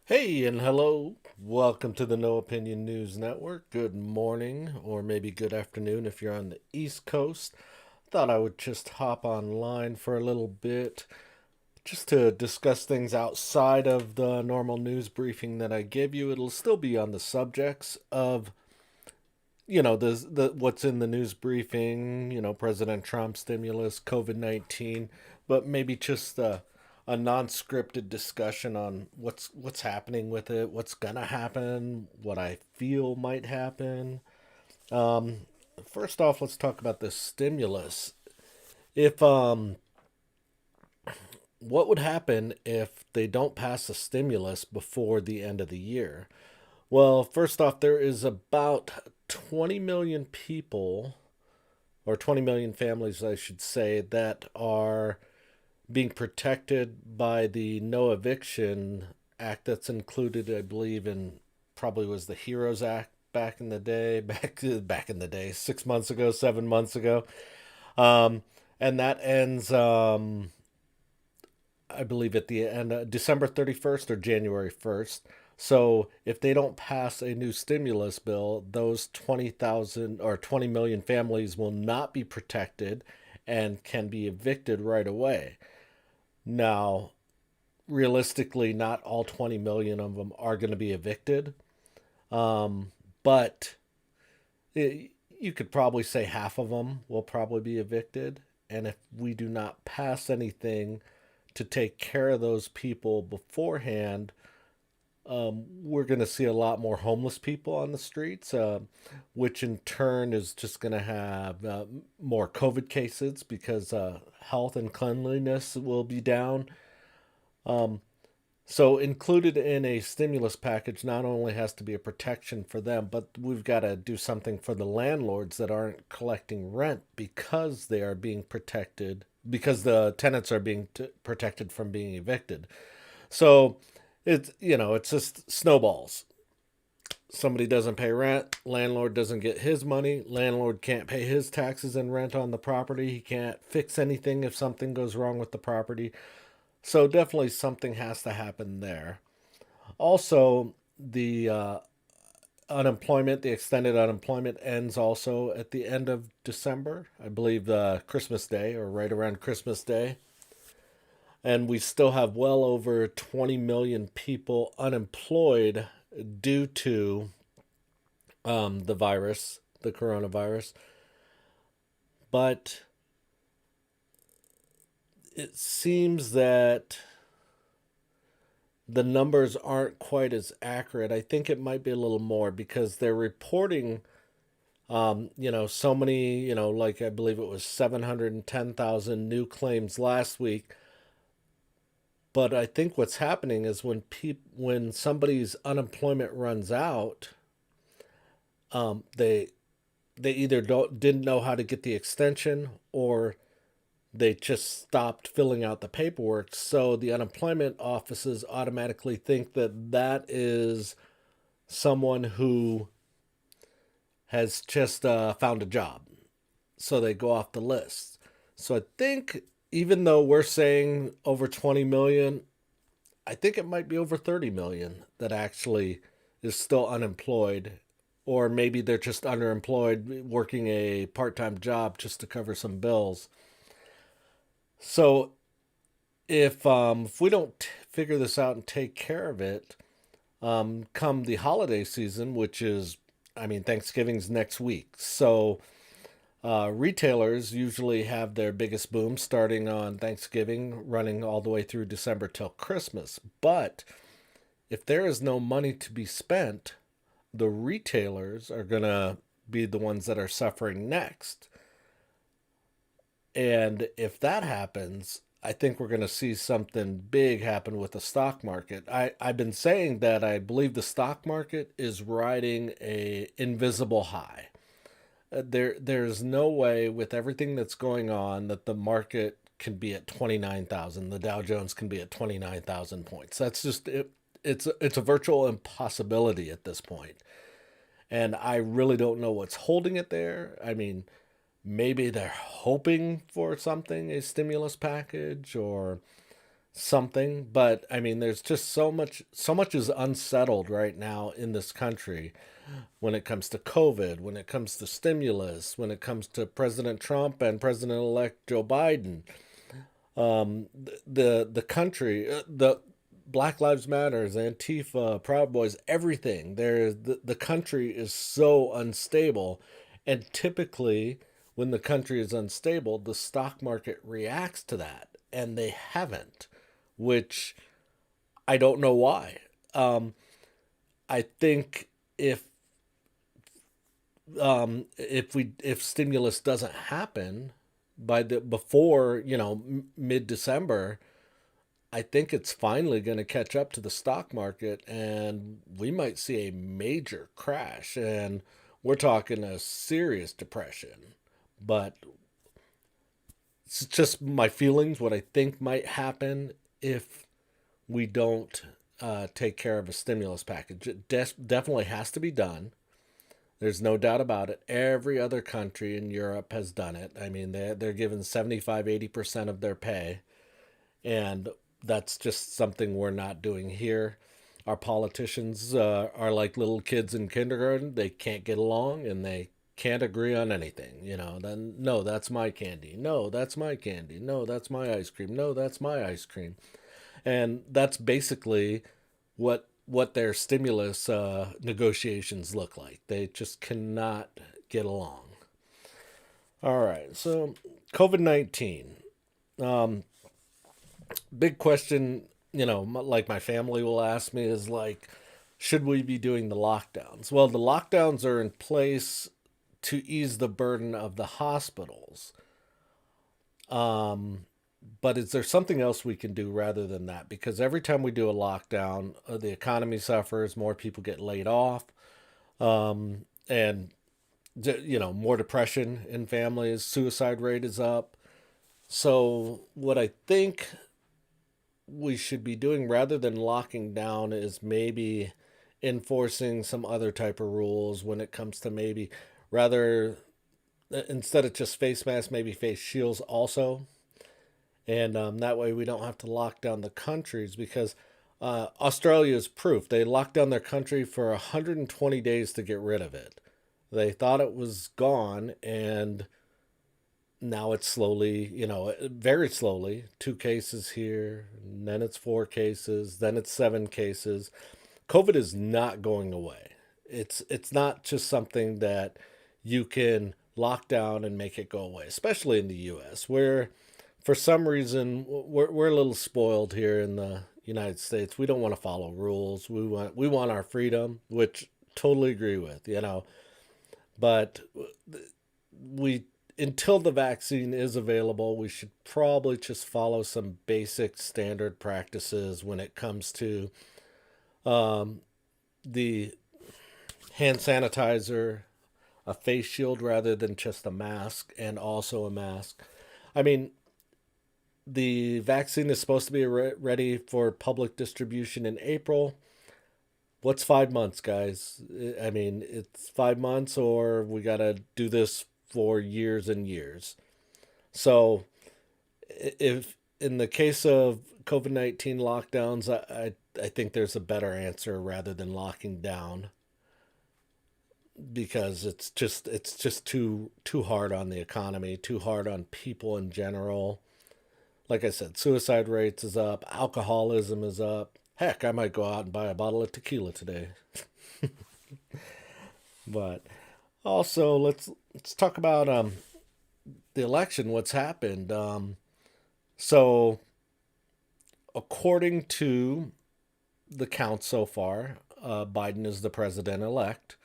Hey and hello. Welcome to the No Opinion News Network. Good morning, or maybe good afternoon if you're on the East Coast. Thought I would just hop online for a little bit just to discuss things outside of the normal news briefing that I give you. It'll still be on the subjects of the what's in the news briefing, President Trump, stimulus, COVID-19, but maybe just a non-scripted discussion on what's happening with it, what's gonna happen, what I feel might happen. Um, First off, let's talk about the stimulus. If What would happen if they don't pass a stimulus before the end of the year? Well, first off, there is about 20 million people, or 20 million families, I should say, that are being protected by the No Eviction Act that's included, I believe, in probably was the HEROES Act back in the day, back in the day, 6 months ago, 7 months ago, um, and that ends, I believe, at the end December 31st or January 1st. So if they don't pass a new stimulus bill, those 20,000 or 20 million families will not be protected and can be evicted right away. Now, realistically, not all 20 million of them are going to be evicted. But you could probably say half of them will probably be evicted. And if we do not pass anything to take care of those people beforehand, we're going to see a lot more homeless people on the streets, which in turn is just going to have more COVID cases because health and cleanliness will be down. Um, So, included in a stimulus package not only has to be a protection for them, but we've got to do something for the landlords that aren't collecting rent because they are being protected, because the tenants are being protected from being evicted. So, it's just snowballs. Somebody doesn't pay rent, landlord doesn't get his money, landlord can't pay his taxes and rent on the property, he can't fix anything if something goes wrong with the property. So, definitely something has to happen there. Also, the the extended unemployment ends also at the end of December, I believe, Christmas Day or right around Christmas Day. And we still have well over 20 million people unemployed due to the virus, the coronavirus. But it seems that the numbers aren't quite as accurate. I think it might be a little more because they're reporting so many, like I believe it was 710,000 new claims last week. But I think what's happening is when somebody's unemployment runs out, they either didn't know how to get the extension or they just stopped filling out the paperwork. So the unemployment offices automatically think that that is someone who has just found a job. So they go off the list. So I think even though we're saying over 20 million, I think it might be over 30 million that actually is still unemployed. Or maybe they're just underemployed, working a part time job just to cover some bills. So if we don't figure this out and take care of it, come the holiday season, which is, I mean, Thanksgiving's next week. So retailers usually have their biggest boom starting on Thanksgiving, running all the way through December till Christmas. But if there is no money to be spent, the retailers are going to be the ones that are suffering next. And if that happens, I think we're going to see something big happen with the stock market. I've been saying that I believe the stock market is riding a invisible high. There's no way with everything that's going on that the market can be at 29,000. The Dow Jones can be at 29,000 points. That's just it. It's a virtual impossibility at this point. And I really don't know what's holding it there. I mean, maybe they're hoping for something, a stimulus package, or something, but I mean, there's just so much is unsettled right now in this country when it comes to COVID, when it comes to stimulus, when it comes to President Trump and President-elect Joe Biden. The country, the Black Lives Matters, Antifa, Proud Boys, everything. The country is so unstable, and typically when the country is unstable, the stock market reacts to that, and they haven't, which I don't know why. Um, I think if stimulus doesn't happen by the before mid December, I think it's finally going to catch up to the stock market, and we might see a major crash, and we're talking a serious depression. But it's just my feelings, what I think might happen if we don't take care of a stimulus package. It definitely has to be done. There's no doubt about it. Every other country in Europe has done it. I mean, they're given 75-80% of their pay, and that's just something we're not doing here. Our politicians are like little kids in kindergarten. They can't get along and they can't agree on anything. Then no, that's my candy. No, that's my candy. No, that's my ice cream. No, that's my ice cream. And that's basically what their stimulus negotiations look like. They just cannot get along. All right, so COVID-19. Um, Big question, like my family will ask me is like, should we be doing the lockdowns? Well, the lockdowns are in place to ease the burden of the hospitals. Um, but is there something else we can do rather than that? Because every time we do a lockdown, the economy suffers, more people get laid off, and more depression in families, suicide rate is up. So what I think we should be doing rather than locking down is maybe enforcing some other type of rules when it comes to maybe rather instead of just face masks, maybe face shields also. And that way we don't have to lock down the countries because Australia is proof. They locked down their country for 120 days to get rid of it. They thought it was gone, and now it's slowly, very slowly, 2 cases here, and then it's 4 cases, then it's 7 cases. COVID is not going away. It's not just something that you can lock down and make it go away, especially in the U.S., where for some reason we're a little spoiled here in the United States. We don't want to follow rules. We want our freedom, which totally agree with, but we until the vaccine is available, we should probably just follow some basic standard practices when it comes to um, the hand sanitizer, a face shield rather than just a mask, and also a mask. I mean, the vaccine is supposed to be ready for public distribution in April. What's 5 months, guys? I mean, it's 5 months, or we got to do this for years and years. So, if in the case of COVID-19 lockdowns, I think there's a better answer rather than locking down because it's just too hard on the economy, too hard on people in general. Like I said, suicide rates is up, alcoholism is up. Heck, I might go out and buy a bottle of tequila today. But also, let's talk about the election. What's happened? So, according to the count so far, Biden is the president elect.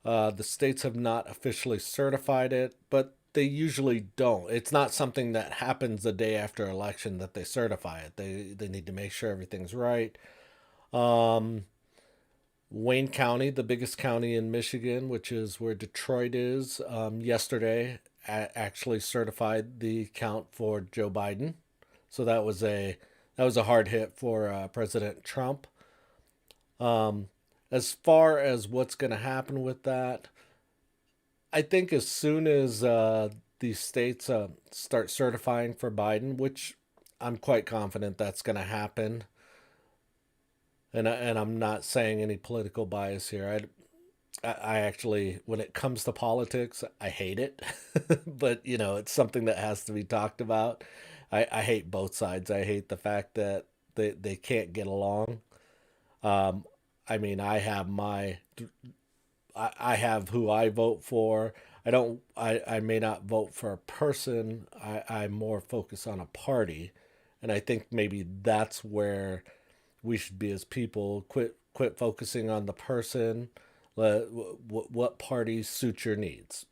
The states have not officially certified it, but they usually don't. It's not something that happens the day after election that they certify it. They need to make sure everything's right. Um, Wayne County, the biggest county in Michigan, which is where Detroit is, yesterday actually certified the count for Joe Biden. So that was a hard hit for President Trump. Um, as far as what's going to happen with that, I think as soon as these states start certifying for Biden, which I'm quite confident that's going to happen. And I'm not saying any political bias here. I actually, when it comes to politics, I hate it. But, it's something that has to be talked about. I hate both sides. I hate the fact that they can't get along. Um, I mean, I have who I vote for. I may not vote for a person. I more focus on a party. And I think maybe that's where we should be as people. Quit focusing on the person. What party suits your needs.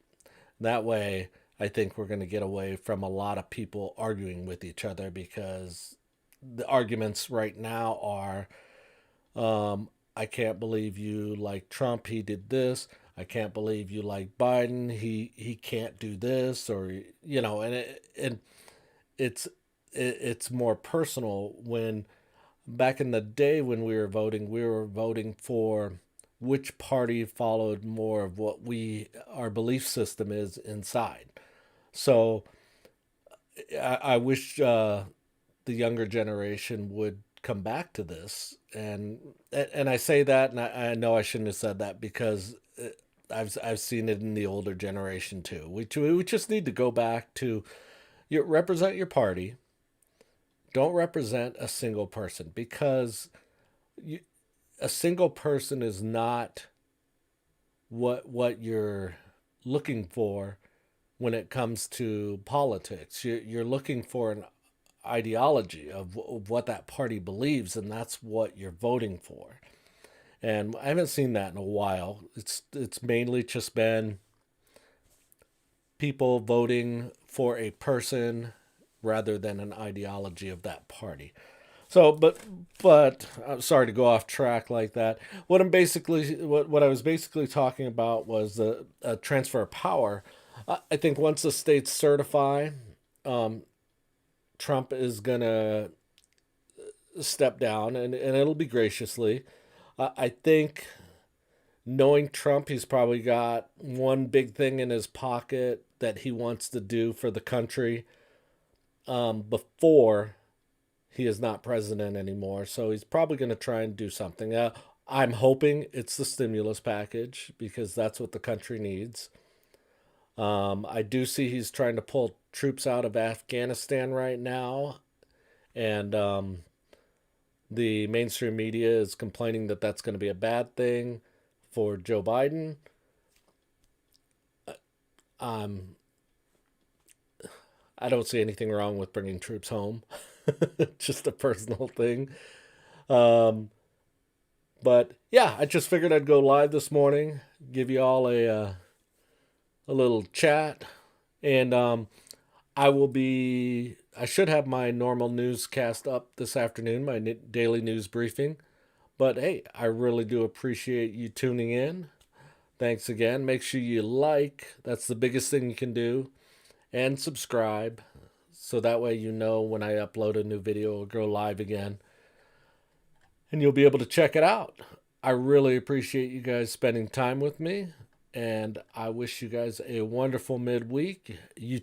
That way, I think we're going to get away from a lot of people arguing with each other, because the arguments right now are, I can't believe you like Trump. He did this. I can't believe you like Biden. He can't do this, or and it's it's more personal. When back in the day when we were voting for which party followed more of what our belief system is inside. So I wish the younger generation would come back to this. And I say that, and I know I shouldn't have said that, because I've seen it in the older generation too. We just need to go back to, represent your party. Don't represent a single person, because you, a single person is not what you're looking for when it comes to politics. You're looking for an ideology of what that party believes, and that's what you're voting for. And I haven't seen that in a while. It's mainly just been people voting for a person rather than an ideology of that party. So, but I'm sorry to go off track like that. What I was basically talking about was the transfer of power. I think once the states certify, um, Trump is gonna step down, and it'll be graciously. I think, knowing Trump, he's probably got one big thing in his pocket that he wants to do for the country, before he is not president anymore. So he's probably going to try and do something. I'm hoping it's the stimulus package, because that's what the country needs. I do see he's trying to pull troops out of Afghanistan right now, and the mainstream media is complaining that that's going to be a bad thing for Joe Biden. Um, I don't see anything wrong with bringing troops home. Just a personal thing. Um, but yeah, I just figured I'd go live this morning, give you all a little chat, and I should have my normal newscast up this afternoon, my daily news briefing. But hey, I really do appreciate you tuning in. Thanks again. Make sure you like, that's the biggest thing you can do, and subscribe, so that way you know when I upload a new video or go live again, and you'll be able to check it out. I really appreciate you guys spending time with me, and I wish you guys a wonderful midweek. You take